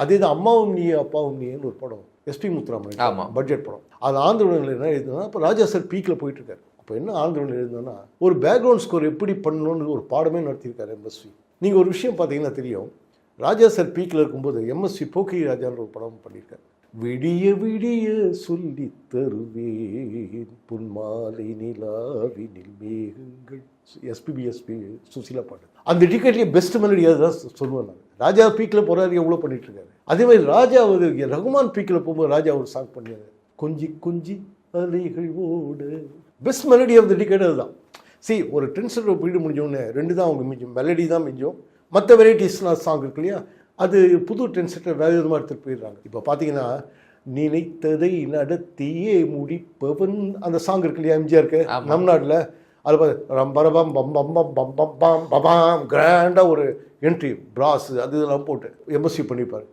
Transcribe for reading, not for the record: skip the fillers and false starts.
அதே தான் அம்மாவும் நீ அப்பாவும் நீன்னு ஒரு படம் எஸ்பி முத்துராமன் பட்ஜெட் படம். அது ஆந்திரவில் என்ன எழுதுனா இப்போ ராஜா சார் பீக்கில் போயிட்டு இருக்காரு. இப்போ என்ன ஆந்திரவில் எழுதுனா ஒரு பேக்ரவுண்ட் ஸ்கோர் எப்படி பண்ணணும்னு ஒரு பாடமே நடத்தியிருக்காரு எம்எஸ்வி. நீங்கள் ஒரு விஷயம் பார்த்தீங்கன்னா தெரியும், ராஜா சார் பீக்கில் இருக்கும்போது எம்எஸ்வி போக்கி ராஜான்ற ஒரு படம் பண்ணியிருக்காரு. விடிய விடிய சொல்லி தருவேன் புன்மாலை நிலாவினில் மேகங்கள், எஸ்பி சுசீலா பாட்டு. அந்த டிக்கெட்லேயே பெஸ்ட் மெலடி அதுதான் சொல்லுவேன் நான். ராஜா பீக்கில் போகிறாரு எவ்வளோ பண்ணிட்டு இருக்காரு. அதே மாதிரி ராஜா ரகுமான் பீக்கில் போகும்போது ராஜா ஒரு சாங் பண்ணியாரு, கொஞ்சி கொஞ்சி அலைகள் ஓடு. Best melody of the ticket அதுதான். சரி, ஒரு ட்ரெண்ட் பீரியட் முடிஞ்சோடனே 2 தான் அவங்க மிஞ்சும், மெலடி தான் மிஞ்சும். மற்ற வெரைட்டிஸ்லாம் சாங் இருக்கு இல்லையா, அது புது ட்ரெண்ட் செட்டர் வேறு விதமாக எடுத்துகிட்டு போயிடுறாங்க. இப்போ பார்த்தீங்கன்னா நினைத்ததை நடத்தியே முடிப்பவன் அந்த சாங் இருக்கு இல்லையா எம்ஜிஆருக்கு நம் நாட்டில், அது பார்த்து ரம்பரபம் பம் பம் பம் பம் பம் பம் பபாம் கிராண்டாக ஒரு என்ட்ரி பிராஸ் அது இதெல்லாம் போட்டு எம்எஸ்சி பண்ணிப்பார்.